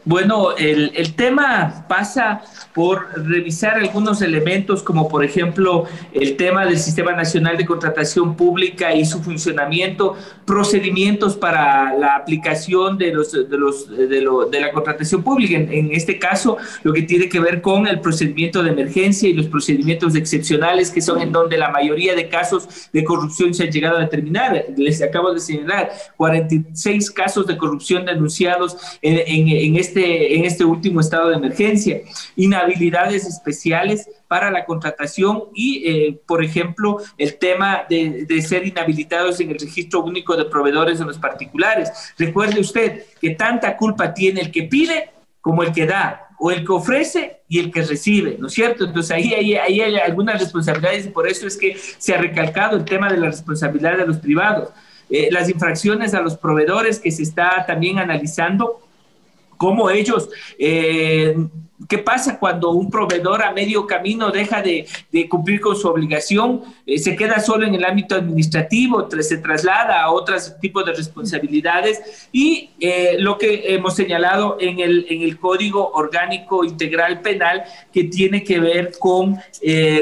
Bueno, el tema pasa por revisar algunos elementos, como por ejemplo el tema del Sistema Nacional de Contratación Pública y su funcionamiento, procedimientos para la aplicación de la contratación pública. En este caso, lo que tiene que ver con el procedimiento de emergencia y los procedimientos excepcionales, que son en donde la mayoría de casos de corrupción se han llegado a determinar. Les acabo de señalar 46 casos de corrupción denunciados en este este último estado de emergencia. Inhabilidades especiales para la contratación y, por ejemplo, el tema de ser inhabilitados en el registro único de proveedores de los particulares. Recuerde usted que tanta culpa tiene el que pide como el que da, o el que ofrece y el que recibe, ¿no es cierto? Entonces ahí hay algunas responsabilidades y por eso es que se ha recalcado el tema de la responsabilidad de los privados. Las infracciones a los proveedores que se está también analizando, cómo ellos, ¿qué pasa cuando un proveedor a medio camino deja de cumplir con su obligación? Se queda solo en el ámbito administrativo, se traslada a otros tipos de responsabilidades y lo que hemos señalado en el Código Orgánico Integral Penal, que tiene que ver con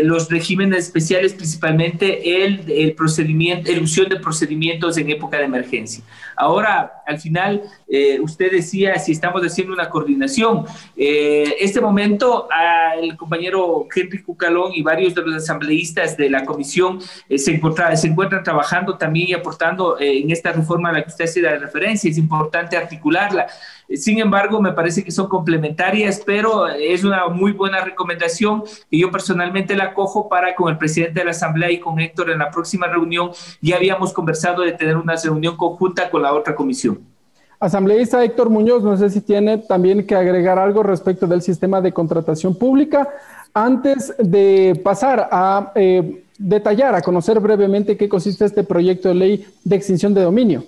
los regímenes especiales, principalmente el procedimiento, elusión de procedimientos en época de emergencia. Ahora, al final, usted decía si estamos haciendo una coordinación. Este momento, el compañero Henry Cucalón y varios de los asambleístas de la comisión se encuentran trabajando también y aportando en esta reforma a la que usted hace la referencia. Es importante articularla. Sin embargo, me parece que son complementarias, pero es una muy buena recomendación que yo personalmente la acojo para con el presidente de la Asamblea y con Héctor en la próxima reunión. Ya habíamos conversado de tener una reunión conjunta con la otra comisión. Asambleísta Héctor Muñoz, no sé si tiene también que agregar algo respecto del sistema de contratación pública antes de pasar a detallar, a conocer brevemente qué consiste este proyecto de ley de extinción de dominio.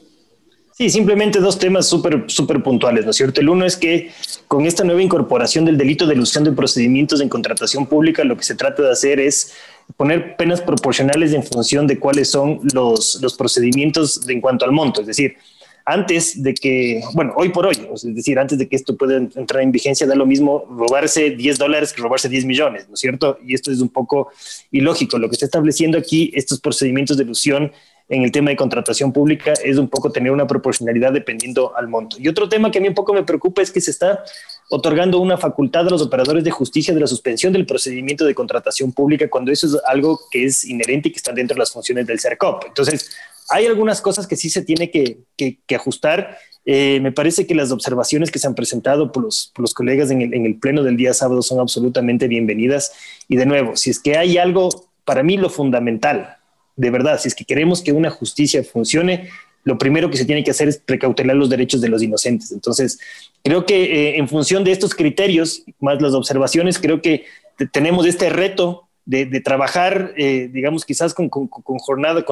Sí, simplemente dos temas súper puntuales, ¿no es cierto? El uno es que con esta nueva incorporación del delito de elusión de procedimientos en contratación pública, lo que se trata de hacer es poner penas proporcionales en función de cuáles son los procedimientos en cuanto al monto. Es decir, antes de que, bueno, hoy por hoy, es decir, antes de que esto pueda entrar en vigencia, da lo mismo robarse $10 que robarse 10 millones, ¿no es cierto? Y esto es un poco ilógico. Lo que está estableciendo aquí, estos procedimientos de elusión en el tema de contratación pública, es un poco tener una proporcionalidad dependiendo al monto. Y otro tema que a mí un poco me preocupa es que se está otorgando una facultad a los operadores de justicia de la suspensión del procedimiento de contratación pública, cuando eso es algo que es inherente y que está dentro de las funciones del CERCOP. Entonces, hay algunas cosas que sí se tiene que ajustar. Me parece que las observaciones que se han presentado por los colegas en el pleno del día sábado son absolutamente bienvenidas. Y de nuevo, si es que hay algo, para mí lo fundamental, de verdad, si es que queremos que una justicia funcione, lo primero que se tiene que hacer es precautelar los derechos de los inocentes. Entonces, creo que en función de estos criterios, más las observaciones, creo que tenemos este reto de trabajar, digamos, quizás con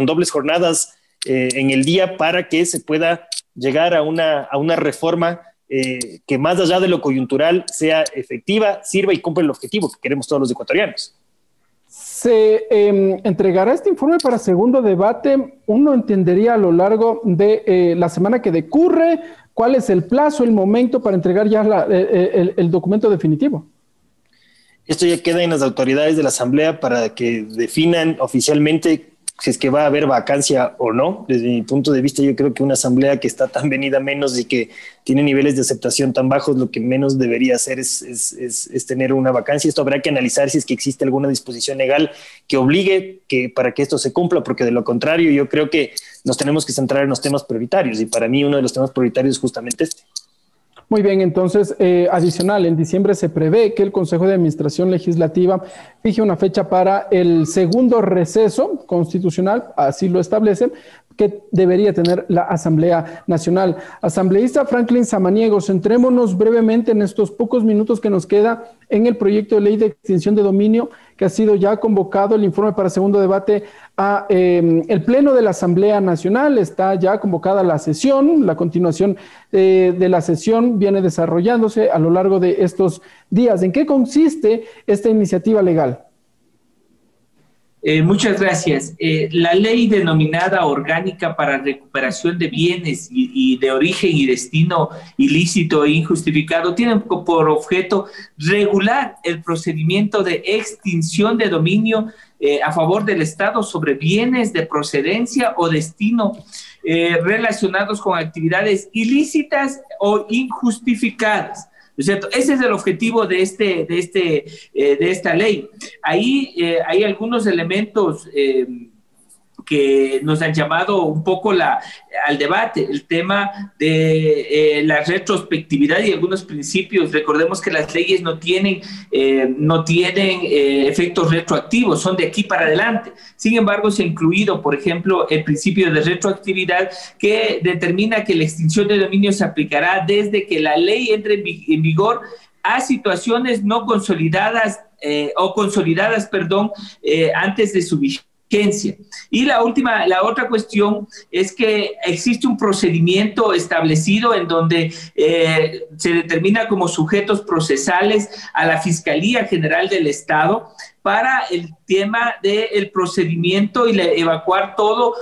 dobles jornadas en el día para que se pueda llegar a una reforma que más allá de lo coyuntural sea efectiva, sirva y cumpla el objetivo que queremos todos los ecuatorianos. Se entregará este informe para segundo debate. Uno entendería a lo largo de la semana que decurre. ¿Cuál es el plazo, el momento para entregar ya el documento definitivo? Esto ya queda en las autoridades de la Asamblea para que definan oficialmente si es que va a haber vacancia o no. Desde mi punto de vista, yo creo que una asamblea que está tan venida menos y que tiene niveles de aceptación tan bajos, lo que menos debería hacer es tener una vacancia. Esto habrá que analizar si es que existe alguna disposición legal que obligue para que esto se cumpla, porque de lo contrario yo creo que nos tenemos que centrar en los temas prioritarios, y para mí uno de los temas prioritarios es justamente este. Muy bien, entonces, adicional, en diciembre se prevé que el Consejo de Administración Legislativa fije una fecha para el segundo receso constitucional, así lo establece, que debería tener la Asamblea Nacional. Asambleísta Franklin Samaniego, centrémonos brevemente en estos pocos minutos que nos queda en el proyecto de ley de extinción de dominio, que ha sido ya convocado el informe para segundo debate a el Pleno de la Asamblea Nacional. Está ya convocada la sesión, la continuación de la sesión viene desarrollándose a lo largo de estos días. ¿En qué consiste esta iniciativa legal? Muchas gracias. La ley denominada Orgánica para Recuperación de Bienes y de Origen y Destino Ilícito e Injustificado tiene por objeto regular el procedimiento de extinción de dominio a favor del Estado sobre bienes de procedencia o destino relacionados con actividades ilícitas o injustificadas. ¿No es cierto? Ese es el objetivo de esta ley. Ahí hay algunos elementos que nos han llamado un poco al debate, el tema de la retrospectividad y algunos principios. Recordemos que las leyes no tienen efectos retroactivos, son de aquí para adelante. Sin embargo, se ha incluido, por ejemplo, el principio de retroactividad que determina que la extinción de dominio se aplicará desde que la ley entre en vigor a situaciones no consolidadas antes de su vigencia. Y la otra cuestión es que existe un procedimiento establecido en donde se determina como sujetos procesales a la Fiscalía General del Estado para el tema del procedimiento y evacuar todo,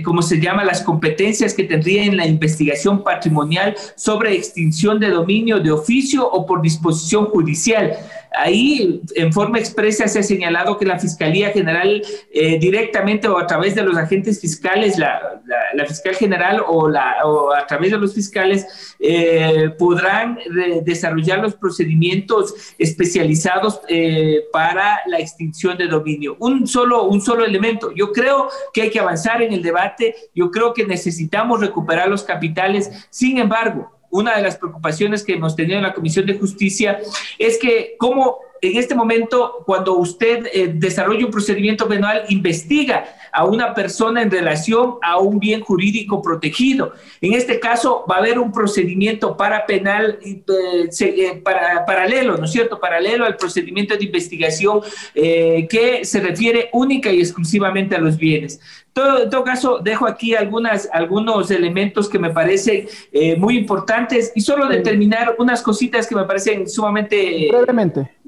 como se llama, las competencias que tendría en la investigación patrimonial sobre extinción de dominio de oficio o por disposición judicial. Ahí, en forma expresa, se ha señalado que la Fiscalía General, directamente o a través de los agentes fiscales, la Fiscal General o a través de los fiscales, podrán desarrollar los procedimientos especializados para la extinción de dominio. Un solo elemento. Yo creo que hay que avanzar en el debate, yo creo que necesitamos recuperar los capitales. Sin embargo, una de las preocupaciones que hemos tenido en la Comisión de Justicia es que cómo en este momento, cuando usted desarrolla un procedimiento penal, investiga a una persona en relación a un bien jurídico protegido. En este caso va a haber un procedimiento parapenal paralelo, ¿no es cierto? Paralelo al procedimiento de investigación que se refiere única y exclusivamente a los bienes. En todo caso, dejo aquí algunos elementos que me parecen muy importantes y solo determinar unas cositas que me parecen sumamente...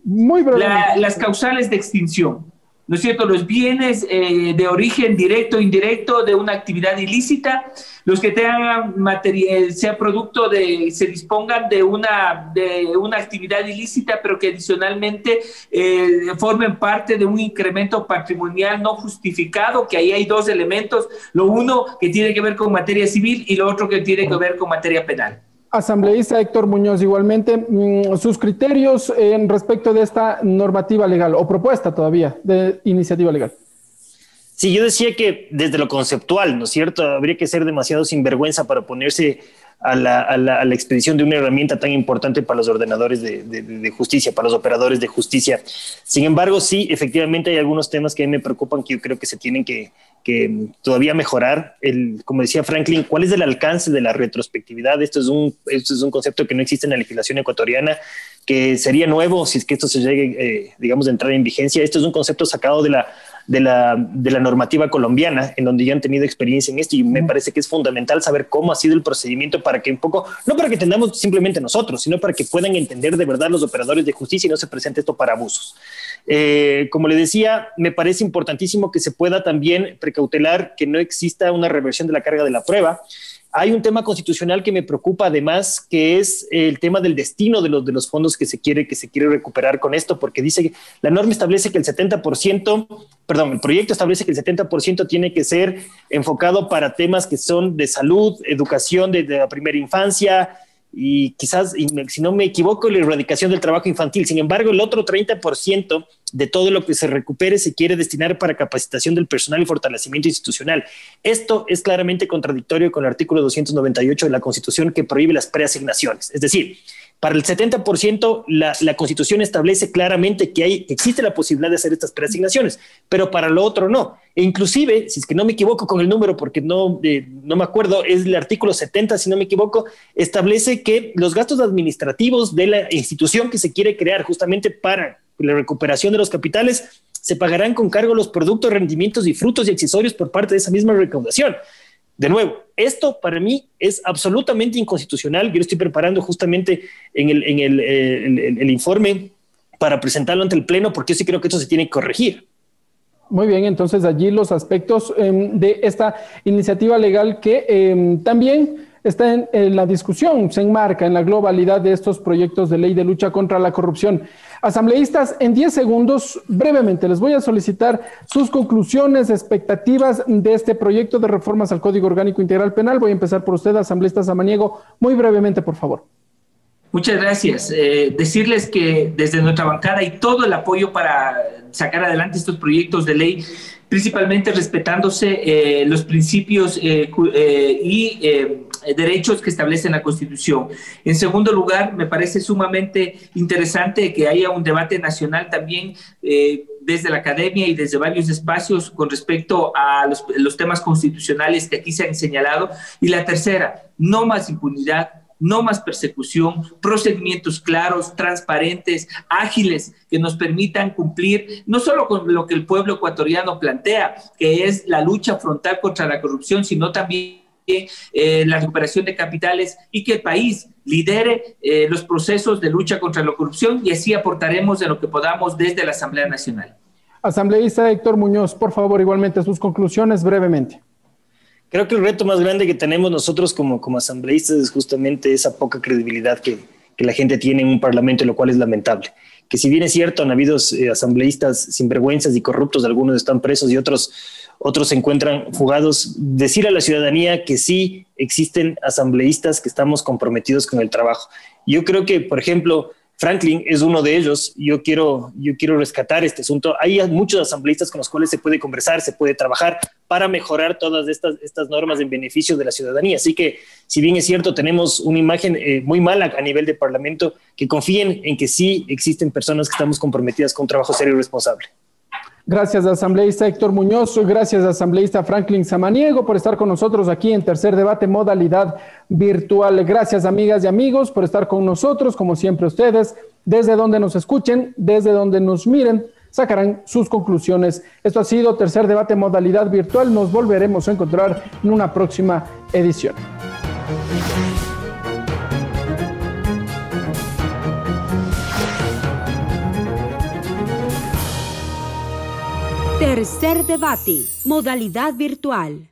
Muy brevemente. Las causales de extinción, ¿no es cierto? Los bienes de origen directo o indirecto de una actividad ilícita, los que tengan material, sea producto se dispongan de una actividad ilícita, pero que adicionalmente formen parte de un incremento patrimonial no justificado, que ahí hay dos elementos, lo uno que tiene que ver con materia civil y lo otro que tiene que ver con materia penal. Asambleísta Héctor Muñoz, igualmente, sus criterios en respecto de esta normativa legal o propuesta todavía de iniciativa legal. Sí, yo decía que desde lo conceptual, ¿no es cierto? Habría que ser demasiado sinvergüenza para oponerse a la expedición de una herramienta tan importante para los ordenadores de justicia, para los operadores de justicia. Sin embargo, sí, efectivamente hay algunos temas que a mí me preocupan, que yo creo que se tienen que todavía mejorar. Como decía Franklin, ¿cuál es el alcance de la retrospectividad? Esto es un concepto que no existe en la legislación ecuatoriana, que sería nuevo si es que esto se llegue, digamos, a entrar en vigencia. Esto es un concepto sacado de la normativa colombiana, en donde ya han tenido experiencia en esto, y me parece que es fundamental saber cómo ha sido el procedimiento para que un poco, no para que entendamos simplemente nosotros, sino para que puedan entender de verdad los operadores de justicia y no se presente esto para abusos. Como le decía, me parece importantísimo que se pueda también precautelar que no exista una reversión de la carga de la prueba. Hay un tema constitucional que me preocupa además, que es el tema del destino de los fondos que se quiere recuperar con esto, porque dice que la norma establece que el proyecto establece que el 70% tiene que ser enfocado para temas que son de salud, educación de la primera infancia y quizás, si no me equivoco, la erradicación del trabajo infantil. Sin embargo, el otro 30% de todo lo que se recupere se quiere destinar para capacitación del personal y fortalecimiento institucional. Esto es claramente contradictorio con el artículo 298 de la Constitución, que prohíbe las preasignaciones. Es decir, para el 70% la Constitución establece claramente que existe la posibilidad de hacer estas preasignaciones, pero para lo otro no. E inclusive, si es que no me equivoco con el número, porque no me acuerdo, es el artículo 70, si no me equivoco, establece que los gastos administrativos de la institución que se quiere crear justamente para la recuperación de los capitales se pagarán con cargo a los productos, rendimientos y frutos y accesorios por parte de esa misma recaudación. De nuevo, esto para mí es absolutamente inconstitucional. Yo lo estoy preparando justamente en el informe para presentarlo ante el Pleno, porque yo sí creo que esto se tiene que corregir. Muy bien, entonces allí los aspectos de esta iniciativa legal que también está en la discusión, se enmarca en la globalidad de estos proyectos de ley de lucha contra la corrupción. Asambleístas, en 10 segundos, brevemente, les voy a solicitar sus conclusiones, expectativas de este proyecto de reformas al Código Orgánico Integral Penal. Voy a empezar por usted, asambleísta Samaniego, muy brevemente, por favor. Muchas gracias. Decirles que desde nuestra bancada hay todo el apoyo para sacar adelante estos proyectos de ley principalmente respetándose los principios y derechos que establece la Constitución. En segundo lugar, me parece sumamente interesante que haya un debate nacional también desde la academia y desde varios espacios con respecto a los temas constitucionales que aquí se han señalado. Y la tercera, no más impunidad, no más persecución, procedimientos claros, transparentes, ágiles, que nos permitan cumplir no solo con lo que el pueblo ecuatoriano plantea, que es la lucha frontal contra la corrupción, sino también la recuperación de capitales, y que el país lidere los procesos de lucha contra la corrupción, y así aportaremos en lo que podamos desde la Asamblea Nacional. Asambleísta Héctor Muñoz, por favor, igualmente sus conclusiones brevemente. Creo que el reto más grande que tenemos nosotros como asambleístas es justamente esa poca credibilidad que la gente tiene en un parlamento, lo cual es lamentable. Que si bien es cierto, han habido asambleístas sinvergüenzas y corruptos, algunos están presos y otros se encuentran fugados, decir a la ciudadanía que sí existen asambleístas que estamos comprometidos con el trabajo. Yo creo que, por ejemplo, Franklin es uno de ellos. Yo quiero rescatar este asunto. Hay muchos asambleístas con los cuales se puede conversar, se puede trabajar para mejorar todas estas normas en beneficio de la ciudadanía. Así que, si bien es cierto, tenemos una imagen muy mala a nivel de Parlamento, que confíen en que sí existen personas que estamos comprometidas con un trabajo serio y responsable. Gracias, asambleísta Héctor Muñoz. Gracias, asambleísta Franklin Samaniego, por estar con nosotros aquí en Tercer Debate, modalidad virtual. Gracias, amigas y amigos, por estar con nosotros. Como siempre, ustedes, desde donde nos escuchen, desde donde nos miren, sacarán sus conclusiones. Esto ha sido Tercer Debate, modalidad virtual. Nos volveremos a encontrar en una próxima edición. Tercer Debate, modalidad virtual.